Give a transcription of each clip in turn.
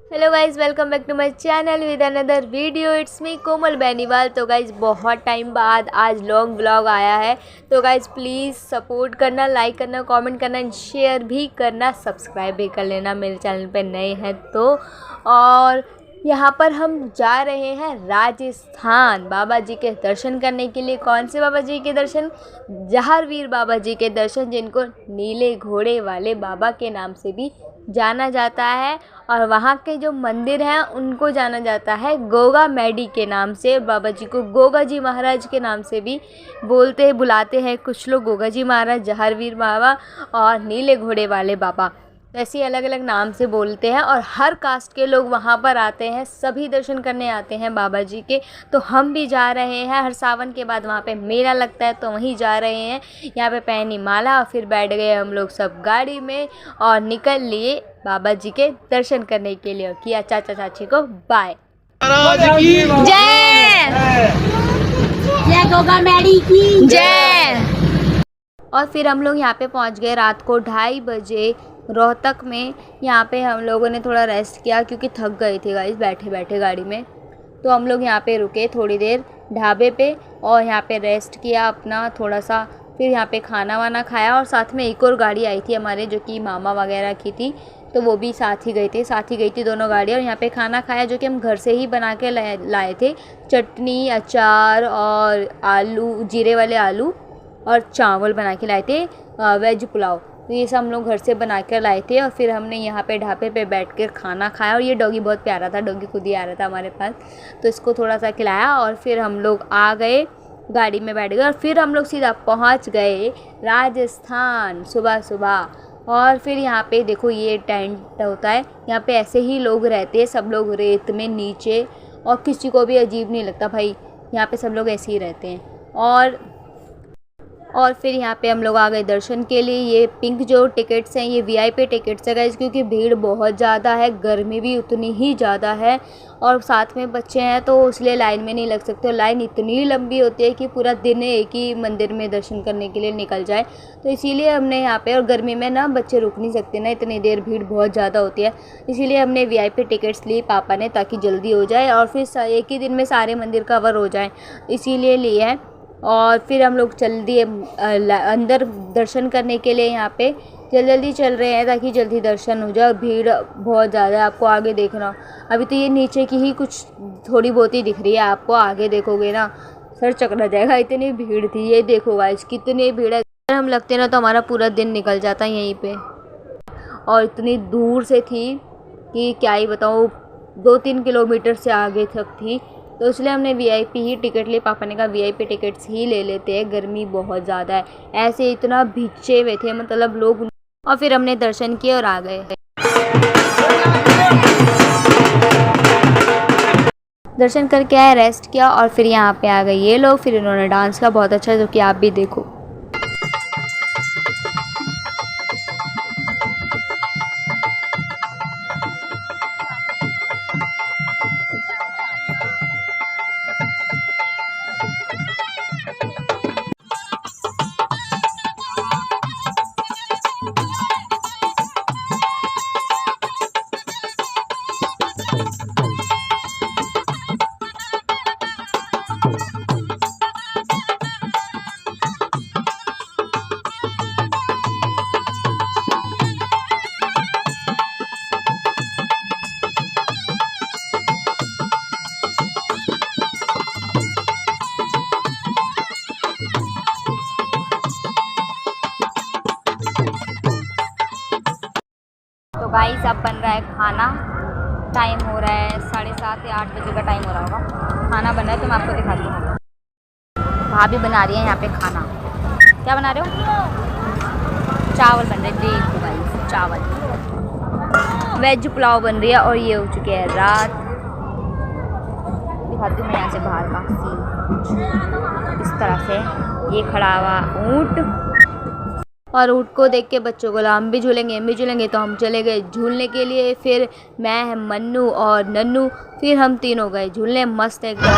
Hello guys, welcome back to my channel with another video. It's me Komal Beniwal. तो guys बहुत time बाद आज long vlog आया है। तो गाइज़ प्लीज़ सपोर्ट करना, लाइक करना, कमेंट करना एंड शेयर भी करना, सब्सक्राइब भी कर लेना मेरे चैनल पे नए हैं तो। और यहाँ पर हम जा रहे हैं राजस्थान बाबा जी के दर्शन करने के लिए। कौन से बाबा जी के दर्शन? जहारवीर बाबा जी के दर्शन, जिनको नीले घोड़े वाले बाबा के नाम से भी जाना जाता है। और वहाँ के जो मंदिर हैं उनको जाना जाता है गोगा मैडी के नाम से। बाबा जी को गोगा जी महाराज के नाम से भी बुलाते हैं कुछ लोग, गोगा जी महाराज, जहारवीर बाबा और नीले घोड़े वाले बाबा, ऐसे अलग अलग नाम से बोलते हैं। और हर कास्ट के लोग वहाँ पर आते हैं, सभी दर्शन करने आते हैं बाबा जी के। तो हम भी जा रहे हैं। हर सावन के बाद वहाँ पे मेला लगता है तो वहीं जा रहे हैं। यहाँ पे पहनी माला और फिर बैठ गए हम लोग सब गाड़ी में और निकल लिए बाबा जी के दर्शन करने के लिए। किया चाचा चाची को बाय। जय जय गोगा मैडी की जय। और फिर हम लोग यहाँ पे पहुँच गए रात को 2:30 बजे रोहतक में। यहाँ पे हम लोगों ने थोड़ा रेस्ट किया क्योंकि थक गए थे गाइस बैठे बैठे गाड़ी में। तो हम लोग यहाँ पे रुके थोड़ी देर ढाबे पे और यहाँ पे रेस्ट किया अपना थोड़ा सा। फिर यहाँ पे खाना वाना खाया और साथ में एक और गाड़ी आई थी हमारे, जो कि मामा वगैरह की थी, तो वो भी साथ ही गई थी दोनों गाड़ियाँ। और यहाँ पे खाना खाया जो कि हम घर से ही बना के लाए थे। चटनी, अचार और आलू, जीरे वाले आलू और चावल बना के लाए थे, वेज पुलाव। तो ये सब हम लोग घर से बना कर लाए थे। और फिर हमने यहाँ पे ढाबे पे बैठ कर खाना खाया। और ये डॉगी बहुत प्यारा था, डॉगी खुद ही आ रहा था हमारे पास, तो इसको थोड़ा सा खिलाया। और फिर हम लोग आ गए, गाड़ी में बैठ गए और फिर हम लोग सीधा पहुँच गए राजस्थान सुबह सुबह। और फिर यहाँ पे देखो ये टेंट होता है, यहाँ पे ऐसे ही लोग रहते हैं, सब लोग रेत में नीचे, और किसी को भी अजीब नहीं लगता भाई, यहाँ पे सब लोग ऐसे ही रहते हैं। और फिर यहाँ पे हम लोग आ गए दर्शन के लिए। ये पिंक जो टिकट्स हैं ये वीआईपी टिकट्स है गाइस, क्योंकि भीड़ बहुत ज़्यादा है, गर्मी भी उतनी ही ज़्यादा है और साथ में बच्चे हैं तो इसलिए लाइन में नहीं लग सकते। लाइन इतनी लंबी होती है कि पूरा दिन एक ही मंदिर में दर्शन करने के लिए निकल जाए, तो इसीलिए हमने यहाँ पे, और गर्मी में ना बच्चे रुक नहीं सकते ना इतनी देर, भीड़ बहुत ज़्यादा होती है, इसीलिए हमने वीआईपी टिकट्स ली पापा ने, ताकि जल्दी हो जाए और फिर एक ही दिन में सारे मंदिर कवर हो जाए, इसीलिए लिए हैं। और फिर हम लोग चल दिए अंदर दर्शन करने के लिए। यहाँ पे जल्दी चल रहे हैं ताकि जल्दी दर्शन हो जाए। और भीड़ बहुत ज़्यादा है, आपको आगे देखना। अभी तो ये नीचे की ही कुछ थोड़ी बहुत ही दिख रही है, आपको आगे देखोगे ना सर चकरा जाएगा, इतनी भीड़ थी। ये देखो गाइस कितनी भीड़ है। अगर हम लगते ना तो हमारा पूरा दिन निकल जाता यहीं पे, और इतनी दूर से थी कि क्या ही बताऊँ, 2-3 किलोमीटर से आगे तक थी। तो इसलिए हमने वीआईपी ही टिकट ली। पापा ने कहा वीआईपी टिकट्स ही ले लेते हैं, गर्मी बहुत ज़्यादा है। ऐसे इतना भीगे हुए थे मतलब लोग। और फिर हमने दर्शन किए और आ गए। दर्शन करके आए, रेस्ट किया और फिर यहाँ पे आ गए ये लोग। फिर इन्होंने डांस किया बहुत अच्छा, जो कि आप भी देखो। तो गाइस अब बन रहा है खाना। टाइम हो रहा है 7:30 या 8 बजे का टाइम हो रहा होगा। खाना बन रहा है तो मैं आपको दिखाती हूँ। भाभी बना रही है यहाँ पे खाना। क्या बना रहे हो? चावल बन रहे हैं, देखो गाइस चावल, वेज पुलाव बन रही है। और ये हो चुकी है रात। दिखाती हूँ मैं यहाँ से बाहर का सीन। इस तरह से ये खड़ा हुआ ऊँट, और ऊँट को देख के बच्चों को हम भी झूलेंगे, तो हम चले गए झूलने के लिए। फिर मैं, मन्नू और नन्नू, फिर हम तीनों गए झूलने, मस्त एकदम।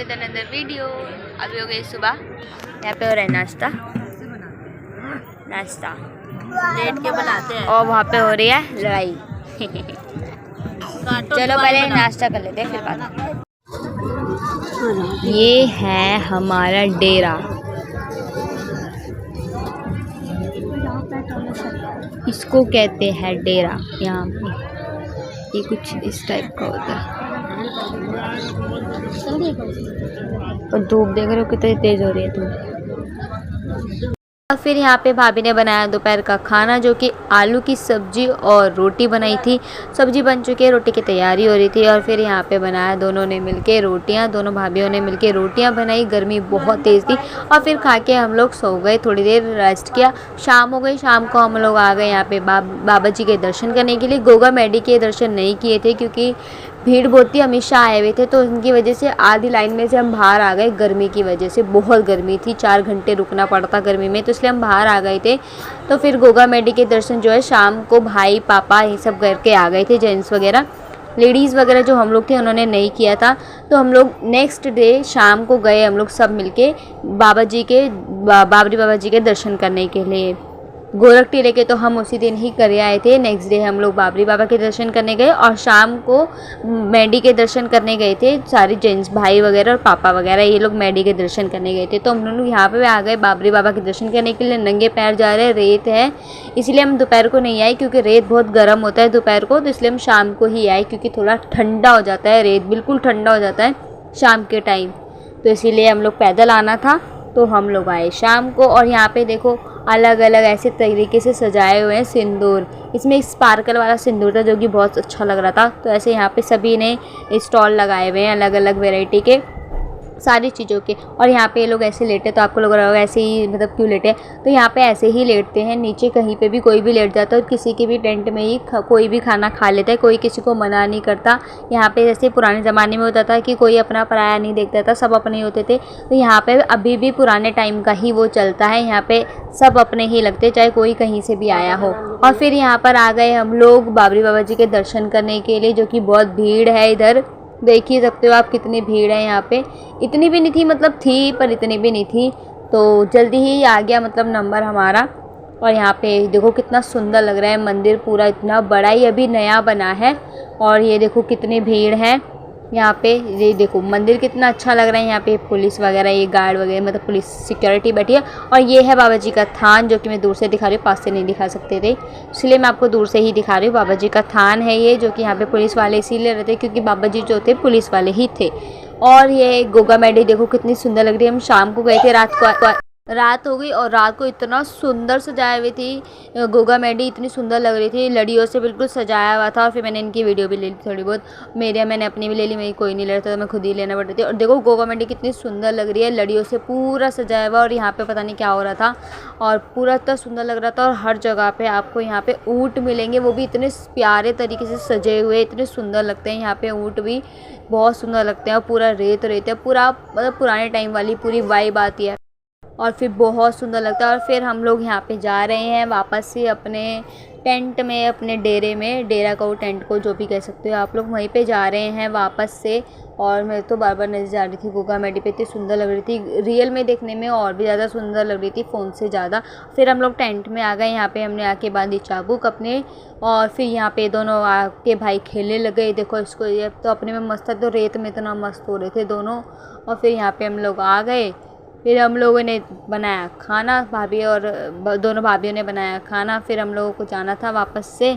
With another video. अभी हो गई सुबह, यहाँ पे हो रहा है नाश्ता लेट के बनाते हैं और वहाँ पे हो रही है लड़ाई। चलो पहले नाश्ता कर लेते हैं फिर बात। ये है हमारा डेरा, इसको कहते हैं डेरा। यहाँ पे ये कुछ इस टाइप का होता है। और धूप देख रहे हो कितनी तेज हो रही है धूप। और फिर यहाँ पे भाभी ने बनाया दोपहर का खाना, जो कि आलू की सब्जी और रोटी बनाई थी। सब्जी बन चुकी है, रोटी की तैयारी हो रही थी। और फिर यहाँ पे बनाया दोनों ने मिलके रोटियाँ, दोनों भाभीयों ने मिलके रोटियाँ बनाई। गर्मी बहुत तेज़ थी और फिर खा के हम लोग सो गए, थोड़ी देर रेस्ट किया। शाम हो गई, शाम को हम लोग आ गए यहाँ पे बाबा जी के दर्शन करने के लिए। गोगा मैडी के दर्शन नहीं किए थे क्योंकि भीड़ बहुत ही हमेशा आए हुए थे, तो उनकी वजह से आधी लाइन में से हम बाहर आ गए। गर्मी की वजह से बहुत गर्मी थी, 4 घंटे रुकना पड़ता गर्मी में, तो इसलिए हम बाहर आ गए थे। तो फिर गोगा मैडी के दर्शन जो है शाम को भाई पापा ये सब करके आ गए थे, जेंट्स वगैरह। लेडीज़ वगैरह जो हम लोग थे उन्होंने नहीं किया था। तो हम लोग नेक्स्ट डे शाम को गए हम लोग सब मिलके बाबरी बाबा जी के दर्शन करने के लिए। गोरख टीले के तो हम उसी दिन ही कर आए थे। नेक्स्ट डे हम लोग बाबरी बाबा के दर्शन करने गए और शाम को मैडी के दर्शन करने गए थे। सारे जेंट्स भाई वगैरह और पापा वगैरह ये लोग मैडी के दर्शन करने गए थे। तो हम लोग यहाँ पे आ गए बाबरी बाबा के दर्शन करने के लिए। नंगे पैर जा रहे हैं, रेत है, इसलिए हम दोपहर को नहीं आए क्योंकि रेत बहुत गर्म होता है दोपहर को, तो इसलिए हम शाम को ही आए क्योंकि थोड़ा ठंडा हो जाता है, रेत बिल्कुल ठंडा हो जाता है शाम के टाइम, तो इसीलिए हम लोग पैदल आना था तो हम लोग आए शाम को। और यहाँ पे देखो अलग अलग ऐसे तरीके से सजाए हुए हैं सिंदूर। इसमें एक स्पार्कल वाला सिंदूर था जो कि बहुत अच्छा लग रहा था। तो ऐसे यहाँ पे सभी ने स्टॉल लगाए हुए हैं अलग अलग वैरायटी के सारी चीज़ों के। और यहाँ पे ये लोग ऐसे लेटे, तो आपको लग रहा होगा ऐसे ही मतलब क्यों लेटे, तो यहाँ पे ऐसे ही लेटते हैं। नीचे कहीं पे भी कोई भी लेट जाता है, किसी के भी टेंट में ही कोई भी खाना खा लेता है, कोई किसी को मना नहीं करता। यहाँ पे जैसे पुराने ज़माने में होता था कि कोई अपना पराया नहीं देखता था, सब अपने ही होते थे, तो यहाँ पे अभी भी पुराने टाइम का ही वो चलता है। यहाँ पे सब अपने ही लगते, चाहे कोई कहीं से भी आया हो। और फिर यहाँ पर आ गए हम लोग बाबरी बाबा जी के दर्शन करने के लिए, जो कि बहुत भीड़ है इधर, देख ही सकते हो आप कितनी भीड़ है यहाँ पे। इतनी भी नहीं थी, मतलब थी पर इतनी भी नहीं थी, तो जल्दी ही आ गया मतलब नंबर हमारा। और यहाँ पे देखो कितना सुंदर लग रहा है मंदिर, पूरा इतना बड़ा ही अभी नया बना है। और ये देखो कितनी भीड़ है यहाँ पे, ये देखो मंदिर कितना अच्छा लग रहा है। यहाँ पे पुलिस वगैरह, ये गार्ड वगैरह, मतलब पुलिस सिक्योरिटी बैठी है। और ये है बाबा जी का थान, जो कि मैं दूर से दिखा रही हूँ, पास से नहीं दिखा सकते थे, इसलिए मैं आपको दूर से ही दिखा रही हूँ। बाबा जी का थान है ये, जो कि यहाँ पे पुलिस वाले इसीलिए रहते हैं क्योंकि बाबा जी जो थे पुलिस वाले ही थे। और ये गोगा मैडी देखो कितनी सुंदर लग रही है। हम शाम को गए थे, रात हो गई और रात को इतना सुंदर सजाई हुई थी गोगा मैडी, इतनी सुंदर लग रही थी, लड़ियों से बिल्कुल सजाया हुआ था। और फिर मैंने इनकी वीडियो भी ले ली थोड़ी बहुत, मैंने अपनी भी ले ली, मेरी कोई नहीं ले रहा था तो मैं खुद ही लेना पड़ रही थी। और देखो गोगा मैडी कितनी सुंदर लग रही है, लड़ियों से पूरा सजाया हुआ। और यहाँ पे पता नहीं क्या हो रहा था, और पूरा इतना सुंदर लग रहा था। और हर जगह पे आपको यहाँ पे ऊँट मिलेंगे, वो भी इतने प्यारे तरीके से सजे हुए, इतने सुंदर लगते हैं। यहाँ पे ऊँट भी बहुत सुंदर लगते हैं, और पूरा रेत है, पूरा मतलब पुराने टाइम वाली पूरी वाइब आती है और फिर बहुत सुंदर लगता है। और फिर हम लोग यहाँ पे जा रहे हैं वापस से अपने टेंट में, अपने डेरे में, डेरा को टेंट को जो भी कह सकते हो आप लोग, वहीं पे जा रहे हैं वापस से। और मैं तो बार बार नजर जा रही थी गोगा मैडी पे, इतनी सुंदर लग रही थी, रियल में देखने में और भी ज़्यादा सुंदर लग रही थी फ़ोन से ज़्यादा। फिर हम लोग टेंट में आ गए, यहाँ पे हमने आके बांधी चाबुक अपने, और फिर यहाँ पे दोनों आके भाई खेलने लगे। देखो इसको, ये तो अपने में मस्त था, तो रेत में इतना मस्त हो रहे थे दोनों। और फिर यहाँ पे हम लोग आ गए, फिर हम लोगों ने बनाया खाना, भाभी और दोनों भाभीयों ने बनाया खाना। फिर हम लोगों को जाना था वापस से।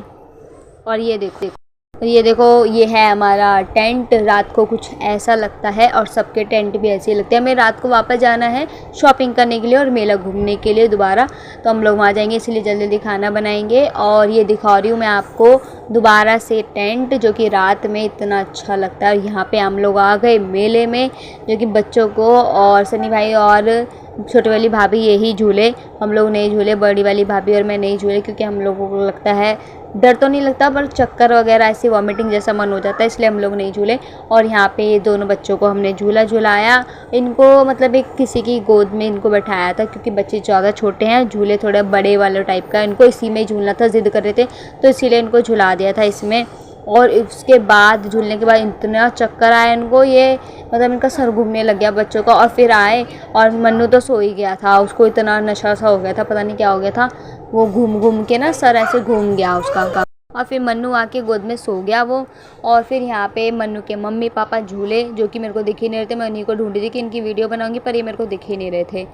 और ये देखो ये है हमारा टेंट। रात को कुछ ऐसा लगता है और सबके टेंट भी ऐसे ही लगते हैं। हमें रात को वापस जाना है शॉपिंग करने के लिए और मेला घूमने के लिए दोबारा, तो हम लोग वहाँ जाएंगे, इसलिए जल्दी जल्दी खाना बनाएंगे। और ये दिखा रही हूँ मैं आपको दोबारा से टेंट, जो कि रात में इतना अच्छा लगता है। यहाँ पे हम लोग आ गए मेले में, जो कि बच्चों को और सनी भाई और छोटी वाली भाभी यही झूले, हम लोग नहीं झूले, बड़ी वाली भाभी और मैं नहीं झूले, क्योंकि हम लोगों को लगता है, डर तो नहीं लगता पर चक्कर वगैरह ऐसी वॉमिटिंग जैसा मन हो जाता है, इसलिए हम लोग नहीं झूले। और यहाँ पे ये दोनों बच्चों को हमने झूला झुलाया, इनको मतलब एक किसी की गोद में इनको बैठाया था, क्योंकि बच्चे ज़्यादा छोटे हैं, झूले थोड़े बड़े वाले टाइप का, इनको इसी में झूलना था, ज़िद कर रहे थे तो इसीलिए इनको झुला दिया था इसमें। और उसके बाद झूलने के बाद इतना चक्कर आया इनको, ये मतलब इनका सर घूमने लग गया बच्चों का। और फिर आए और मन्नू तो सो ही गया था, उसको इतना नशा सा हो गया था, पता नहीं क्या हो गया था, वो घूम घूम के ना सर ऐसे घूम गया उसका। और फिर मन्नू आके गोद में सो गया वो। और फिर यहाँ पे मन्नू के मम्मी पापा झूले, जो कि मेरे को दिख ही नहीं रहे थे। मैं उन्हीं को ढूंढ रही थी कि इनकी वीडियो बनाऊंगी, पर ये मेरे को दिख ही नहीं रहे थे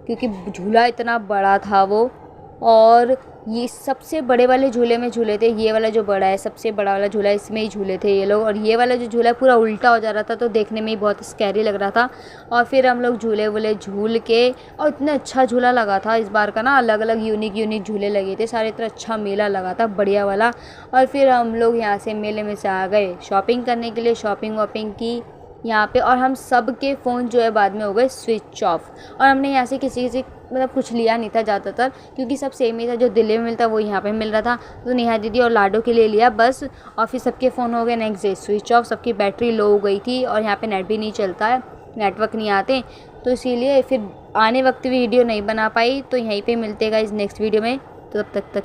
क्योंकि झूला इतना बड़ा था वो। और ये सबसे बड़े वाले झूले में झूले थे, ये वाला जो बड़ा है सबसे बड़ा वाला झूला, इसमें ही झूले थे ये लोग। और ये वाला जो झूला है पूरा उल्टा हो जा रहा था, तो देखने में ही बहुत स्कैरी लग रहा था। और फिर हम लोग झूले वूले झूल के, और इतना अच्छा झूला लगा था इस बार का ना, अलग अलग यूनिक झूले लगे थे सारे, इतना अच्छा मेला लगा था बढ़िया वाला। और फिर हम लोग यहाँ से मेले में से आ गए शॉपिंग करने के लिए, शॉपिंग वॉपिंग की यहाँ पे। और हम सब के फ़ोन जो है बाद में हो गए स्विच ऑफ। और हमने यहाँ से किसी मतलब कुछ लिया नहीं था ज़्यादातर, क्योंकि सब सेम ही था, जो दिल्ली में मिलता वो यहाँ पे मिल रहा था। तो नेहा दीदी और लाडो के लिए लिया बस। और फिर सबके फ़ोन हो गए नेक्स्ट डे स्विच ऑफ, सबकी बैटरी लो हो गई थी। और यहाँ पे नेट भी नहीं चलता है, नेटवर्क नहीं आते, तो इसीलिए फिर आने वक्त भी वीडियो नहीं बना पाई। तो यहीं पर मिलते गाइस नेक्स्ट वीडियो में, तो तब तक